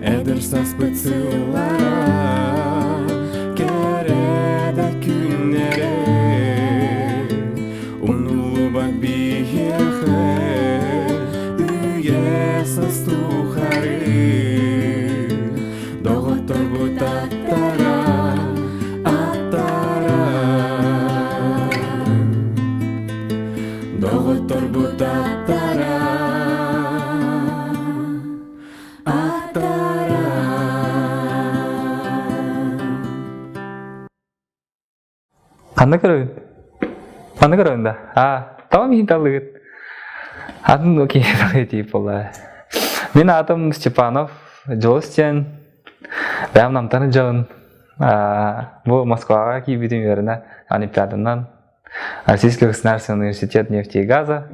Edersas bıçılara kerede günlere Unulu bak bir yehe Üyesas tuharı Doğutor bu tattara Attara Doğutor bu tattara Қандай көріңді? Тамам ең талығыт. Атын өкей дейіп болай. Мен атым Степанов, Жолыстен, бәм намтаны жауын. Бұл Москваға кейбетін веріні Олимпиадынан Российский государственный университет нефти и газа.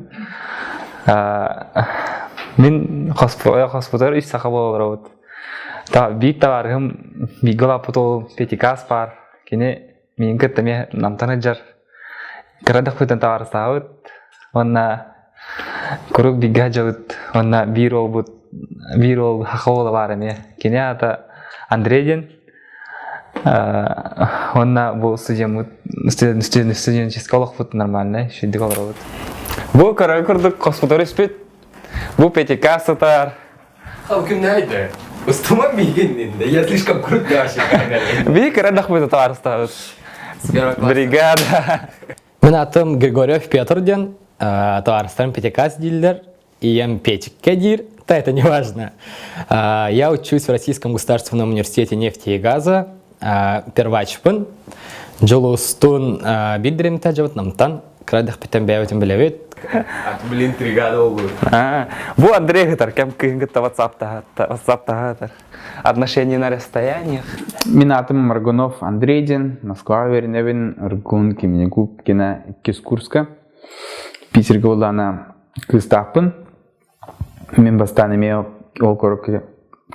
Мен қоспытар үш сақы болыр өт. Бейт таварғым бейгіла пұтол петикас бар. Кене мен кеттіме намтаны жар. Кірадық бұйтын таварыса өт. Онна күрік бейга жауыт. Онна бір ол хақы олы бар еме. Кене аты Андрейден. Онна бұл студенческий олық бұт нормальный. Шүйдік олар өт. Бұл көрі күрдік қоспытар үспет. Бұл петикас ұтар. Кім нәйді? Устама бейгенненді. Я слишком крутой ашық. Бей кірадық бұйты таварыса өт. Бригада. Мен атым Григорьев Петрден, товарищем Пятикас дилер, и я Петикке дир, да это не важно. Я учусь в Российском государственном университете нефти и газа, первачпын, Джолустун билдерем таджават намтан, крадах питам бәуетім білевет. Блин, тригада олу. Бұл Андрей гитар, кем кынгытта ватсаптагатар. Отношения на расстояниях. Мен атым Маргунов Андрейден, Москва верневин, Ргун, Кеменегуб, Кена, Кискурска. Питерге олана кыстаппын. Мен бастан еме ол көрік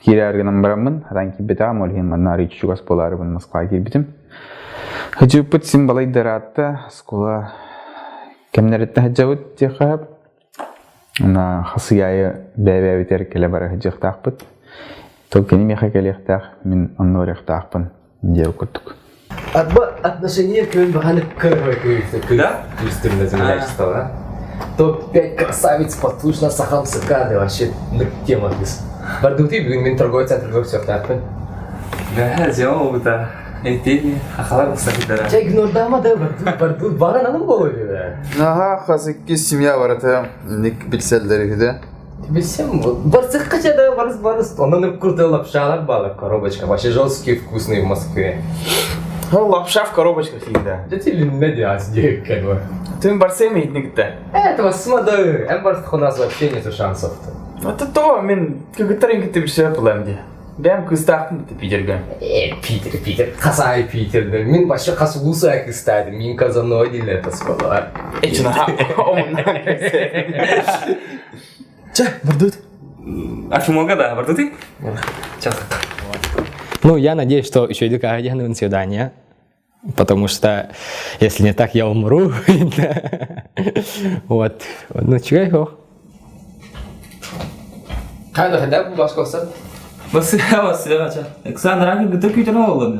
кері әргенім барамын. Адан кебетам, олген манна речу жугас боларыбын Москва келбетім. Хыжыппыт симбалайдар атты, скола кемнеретті хыжауыт дехап. Она хасыяйы бәй-бәй келе бары хыжықтақпыт. Толкени меха келехтах, мен оннорехтахпын деу күттік. Отношения көмін бағаны көрмей көйісті. Да? Күстірінде землячество, да? Топ-5 красавиц послушно сахам сыкады, вообще тема кыз. Бардуты бүгін мен торговый центр көріп сөптақпын. Да, зема бұта. Әйтені, ақалар бұстақыдара. Чай гнордама да бардут баған аным болуды да? Аха, қазықке семья бараты, нек білселдері кеді. Білсем, барсық қачада барыс. Ондан крутой лапшалар балы, коробочка. Вообще жесткие, вкусные в Москве. Лапша в коробочках всегда. Да ты медиас дек, как бы. Ты барсем етнікті? Этого смады, барсық у нас вообще нету шансов-то. Это то, мен көкітарен кетті бір сөп бұлам де. Бәм күстақтым бітті Питерге. Питер, қасай Питерді. Мен башы қасы ұлсай күстайды, мен казаной дейлі это сколар. Эчіна, омынан көсті. Ча, бардут? Афимога, да, бардуты? Сейчас. Ну, я надеюсь, что еще иду к на свидание, потому что если не так, я умру. Вот. Ну, чего его? Қайда, бұл башқа олсам? Басы, ча. Александр, аңы гүті күйтін олады?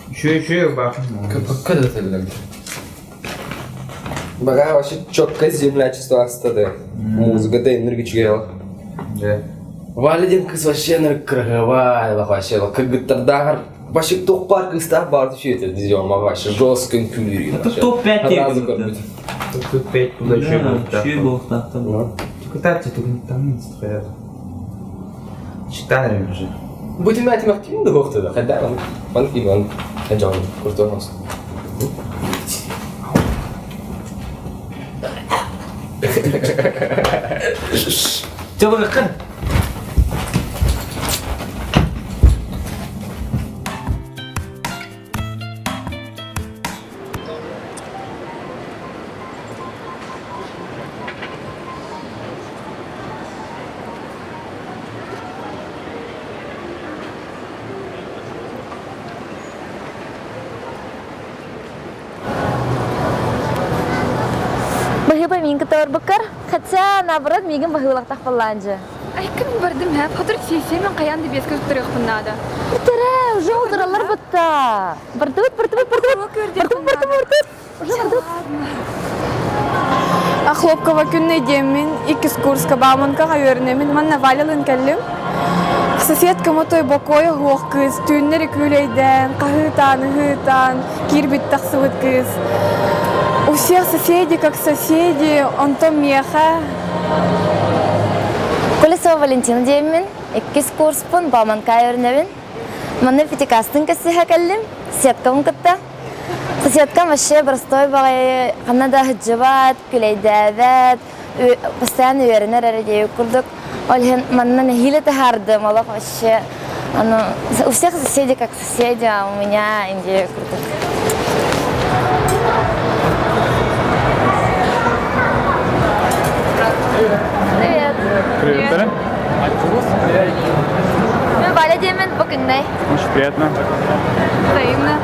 Еще бақым. Когда ты легли? Бага вообще четкое землячество остады. Музыка да энергия чугела. Да. Валиден кыз вообще энергия крыгывай, вообще. Как гитардагар вообще тоқ-бар кыстар барды шүйетер дезем, вообще жесткін күлері. Это топ-5 тегін. Топ-5 куда еще будет. Шүй болды тақтан. Кытарчы тугын тамын стоят. Читанырым уже. Будем этим активным да гоқты да. Хәдда, он киген, хәджан, куртур нас. Тёбы қын? Тор бакар, хотя наоборот мигом бахылах так фаланжа. Ай, кім бардым хәп, хатыр сесемен қаянды беске тұрық бұннады. Тірі, уже отыралар бұтта. Бардыбыт. Уже бардыбыт. Хлопкова күнне демин, икис курска баманка хайырнемин, манна валялын кәллим. Соседка мотой бокой хуақ кыз, түннері күлейден, хытан, кирбит тақсывыт кыз. У всех соседей как соседи, он то меха. Колесова Валентина демин, икис курспун баманка хайырнемин. Манна пятикастын кәсіға кәллим, соседкам кытта. Соседкам вообще простой бағай, қанада хыджыбат, күлейдәвәт, постоянно үйерінер әрәдей күрдік. Олхен манна нахилі тахардым, олақ вообще. У всех соседей как соседи, а у меня индею күрдік. Привет. Привет, Таран. Мен Валя демін бүгінней. Очень приятно. Взаимно.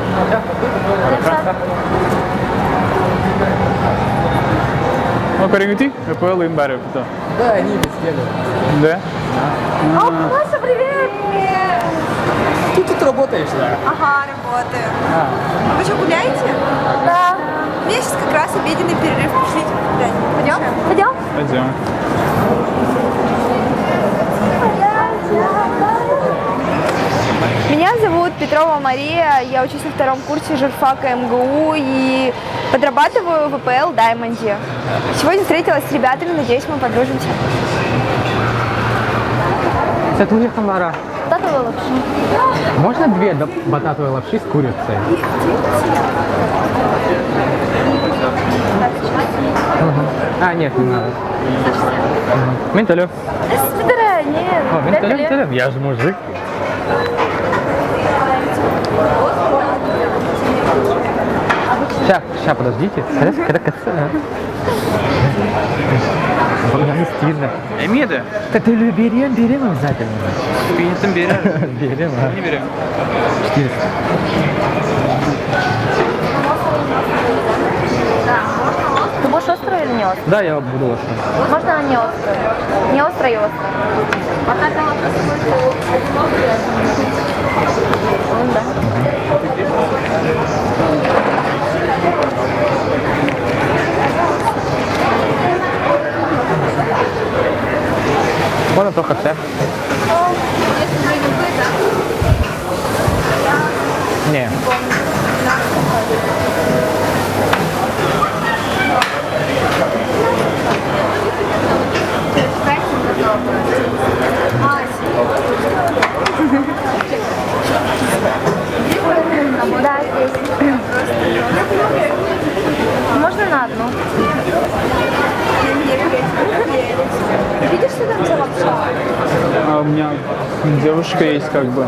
Ну, Карингути, РПЛ и Мбаре. Да, они везде. Да? Маша, привет! Ты тут работаешь, да? Ага, работаю. Вы что, гуляете? Да. У меня сейчас как раз обеденный перерыв. Пошлите погулять. Пойдем? Пойдем? Пойдем. Меня зовут Петрова Мария, я учусь на втором курсе журфака МГУ и подрабатываю в ВПЛ Даймонде. Сегодня встретилась с ребятами, надеюсь, мы подружимся. Сатуя Хамара. Татовый лапшу. Можно 2 бататовые лапши с курицей? А, нет, не надо. Менталев. Спидера, нет. Менталев, я же мужик. Сейчас, подождите. Не стильно. Эмида? Да ты берем обязательно. Принятым берем. Берем, а? Не берем. 400. Ты будешь острый или не острый? Да, я буду острый. Можно не острый. Не острый и острый. Да. Можно только все. Не. Да, здесь. Можно на одну? Видишь, что там за лапша? А у меня девушка есть как бы.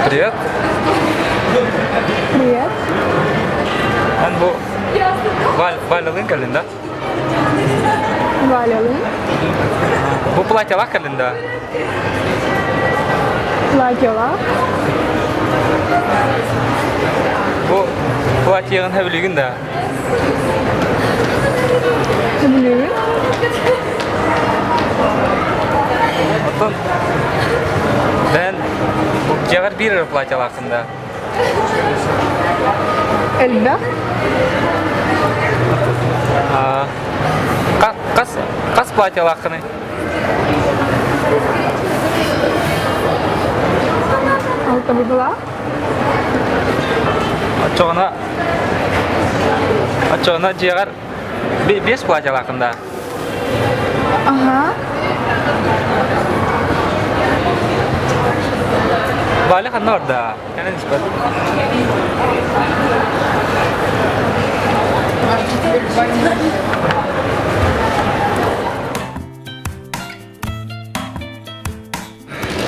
Привет. Привет. Ан bu Валялын кәлін, Валялы. Bu платьялақ кәлін, да? Платьела. Bu платьяғын хәбілігін, да? Блин. Отын, бән жағыр бір платьялақында. Эльда. Қас платьялақыны? Алта была. Açığına ciğer 5 platiyalarında. Ага. Balik kan orada. Kana nisbat.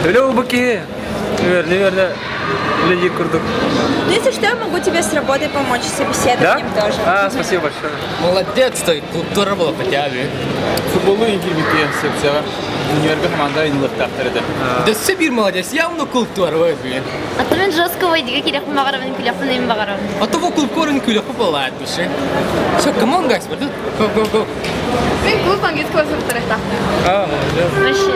Öyle o baki. Верно. Люди курдук. Ну, если что, я могу тебе с работой помочь, с собеседованием тоже. Спасибо большое. Молодец, ты, культура была хотя бы. Футболу ингибити секция. Универга команда инлык таптырды. Да Сибирь молодец, явно культура вы, блин. А то мен жестко выйди, как ирек магаравын күләфын им багарам. А то вокруг корень кулек бывает души. Все, come on, guys, go. Мен клуб английского сортиректа. Вообще.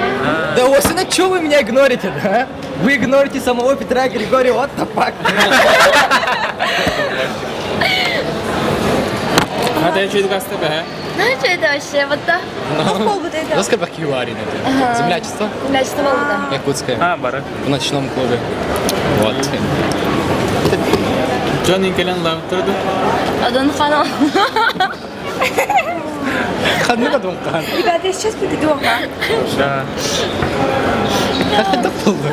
Да, Осина, что вы меня игнорите, да? Вы игнорите самого Петра Григория, вот тапак. А ты что это касты бе? Ну что это вообще? Вот так? Доска бакюари, землячество. Качество волода. Якутское. А, бара. В ночном клубе. Вот. Джон Инкелен лавтырды. Адан хана. Хадны потом хан. Ребята, я сейчас подойду, ага. Да. Это было.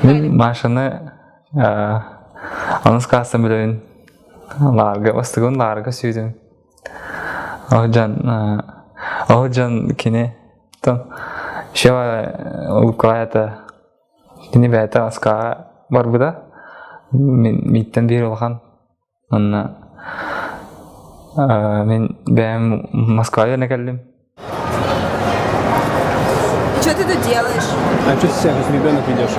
Мен машины аны скастым билебин. Ларга бастыгын ларга сүйдүм. Ожан кине. Там шева улукаята кине бәйта аска бар буда. Миттен бир олхан. Анна мен бәйм Москвага келдим. Что ты тут делаешь? А что ты себя как ребенок ведешь?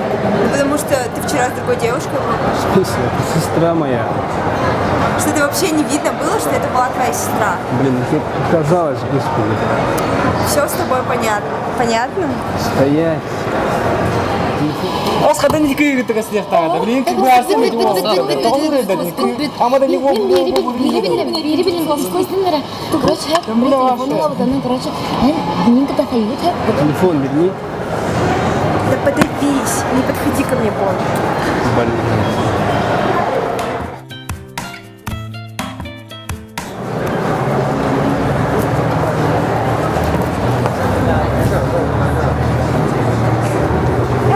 Потому что ты вчера с другой девушкой был. В смысле? Это сестра моя. Что ты вообще не видно было, что это была твоя сестра. Блин, ну тебе показалось, господи. Все с тобой понятно. Понятно? Стоять. Осхадан никакие это слегка, блин, как бы асым это было. Амада не мог. Телефон верни. Да подавись, не подходи ко мне больше. Блин.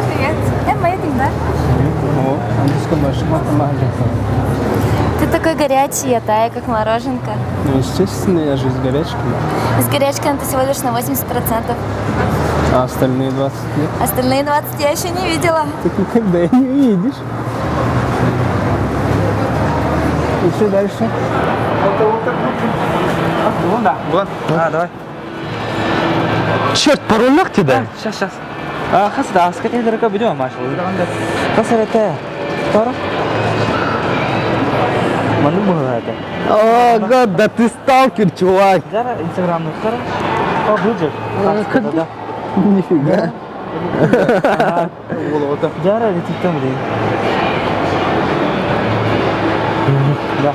Привет. Я моя да? О, английском машина. Ты такой горячий, я таю, как мороженка. Ну, естественно, я же с горячкой. С горячкой ты всего лишь на 80%. А остальные 20 нет? Остальные 20 я еще не видела. Ты никогда и не увидишь. И что дальше? Вон. А, давай. Черт, пароль тебе? Сейчас. А, хасда, скатей дорога будем, Машал. Хасар это. Тора? Манду было это. О, гад, да ты сталкер, чувак. Жара, Инстаграм, ну, Тора? О, будет. Да. Нифига. Жара, летит там, блин. Да.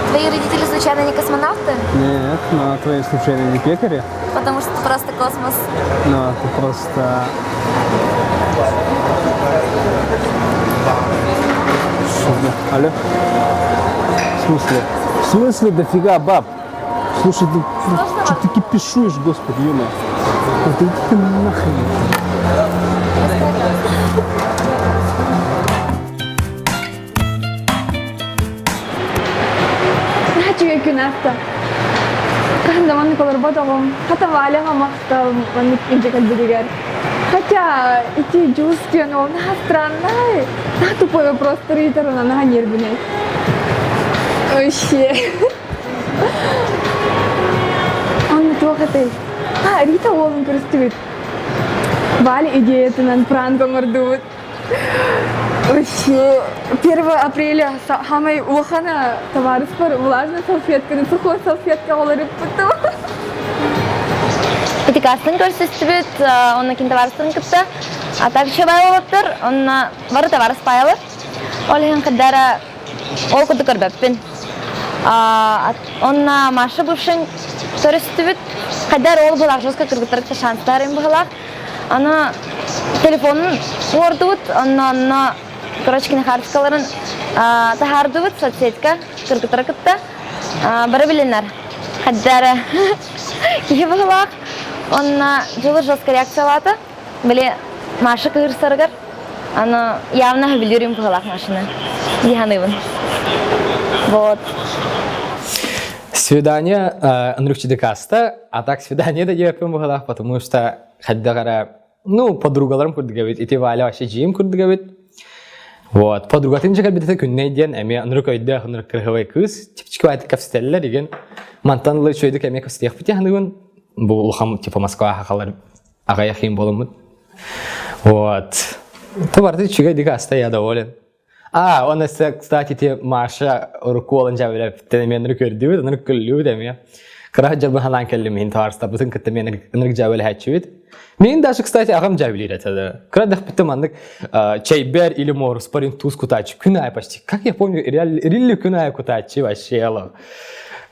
Твои родители случайно не космонавты? Нет, ну а твои случайно не пекари? Потому что ты просто космос. Ну, а ты просто... Что за- Алло? В смысле дофига, баб? Слушай, ты что ты кипишуешь, господи, ё-моё? Ну ты иди ты нахрен. Нахачуга күнәфтә. Когда man колор батагым, хата валяга макта, man инде калбигер. Хотя эти чувства, но на странное. На тупой вопрос Рита, на нервный. Вообще. Он плохо ты. А, Рита он користует. Вали идея ты на пранком мордут. Вообще, 1 апреля самый ухана товарищ пар влажная салфетка, на сухой салфетка оларып путу. Пятикастын көрсөтүбүт, онна кин товарыстын кытта. А так еще байлаптыр, онна бары товарыс пайлы. Олеген кыдара ол куду көрбөппүн. Онна машы бывшын көрсөтүбүт, кадар ол булак жостка кыргыттырыкта шанстарын быгылак. Аны телефонун ордубут, онна короче кинохарскаларын тахардубут соцсетка кыргыттырыкта. Бары билинер. Кадара кие быгылак. Онна жылы жостка реакциялаты. Биле машы кырсарыгар. Аны явно билирим быгылак машины. Диханыбын. Вот. Свидание Андрюхчи Декаста, а так свидание да дерпим быгылак, потому что хаддагара, ну, подругаларым курдыгабит, ити валя вообще жиим курдыгабит. Вот. Подругатын жагар битete күнне ден эме анрык өйдө анрык кыргыбай кыз типчик байты капстеллер деген мантанлы чөйдүк эме капстех бите ханыгын бу улхам типа Москва хакалар агая хим боломут. Вот. Товарды чигай дига аста я доволен. Он, кстати, те Маша руколан жавеле темен рукердү, анрык күллү деме. Кырах жабы халан келлим тарста бутун кытта мен анрык жавеле хачуит. Мен даже, кстати, агам жавеле это. Крадах питам анрык чайбер или морус парин туз кутач. Кунай почти. Как я помню, реально кунай кутачи вообще.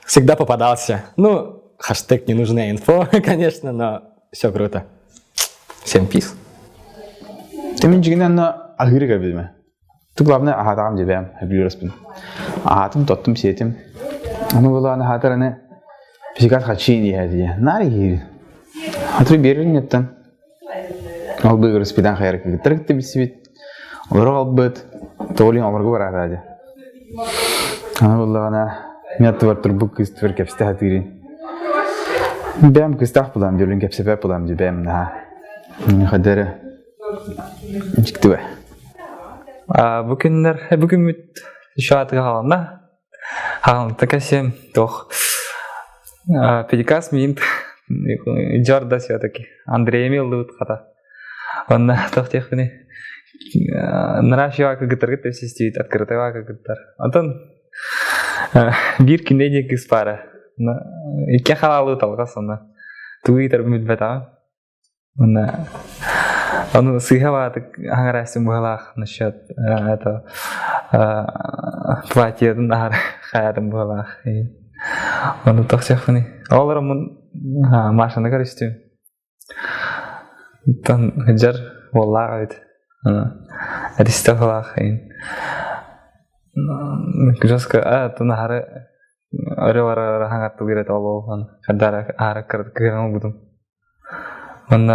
Всегда попадался. Ну, хэштег ненужная инфо, конечно, но все круто. Всем пис. Ты мен жигинен агыры кабилме. Ты главное ахатам жебем, хабилраспин. Ахатым тоттым сетим. Аны буланы хатараны психат хачини хадия. Нари гири. Хатыр берин неттен. Ал быгырспидан хайр кыттырыкты бисбит. Олар албыт. Толин аларга барады. Аны буланы метты бар турбук кыстыр кепсте хатыри. Бем кыстах булам дөлүн кепсепе булам жебем на. Хадары. Жиктибе. Бүгін шуатыға қалында. Қалында кәсем тоқ. Педикас мен жорда все-таки. Андрей Эмилді қата. Онда тоқ текпіне. Нұраш жауақа ғыттар ғыттар сестейді. Открытый вақа ғыттар. Онтан бір күнде де кіз пары. Ике қалалы талға сонда. Туитар мүд бәтаға. Онда он сыгрывает агрессию в головах насчет этого платья на хаятом в головах. Он то всех они. Оларом он Маша на користю. Там жар воллагает. Это что воллах. Жестко то на харе оревара хангат тугирет олов он кадара харе кыргам будем. Он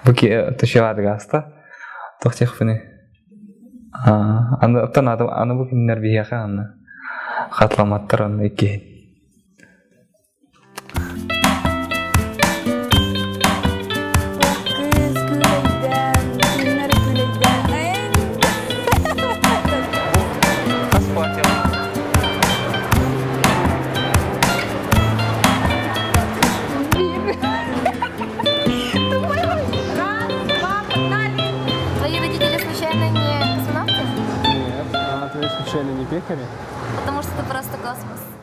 Буки тушеват гаста, тохтех фини. Аны буки нервияха аны хатламаттар аны икки. Нет, а твои случайно не пекари? Потому что это просто космос.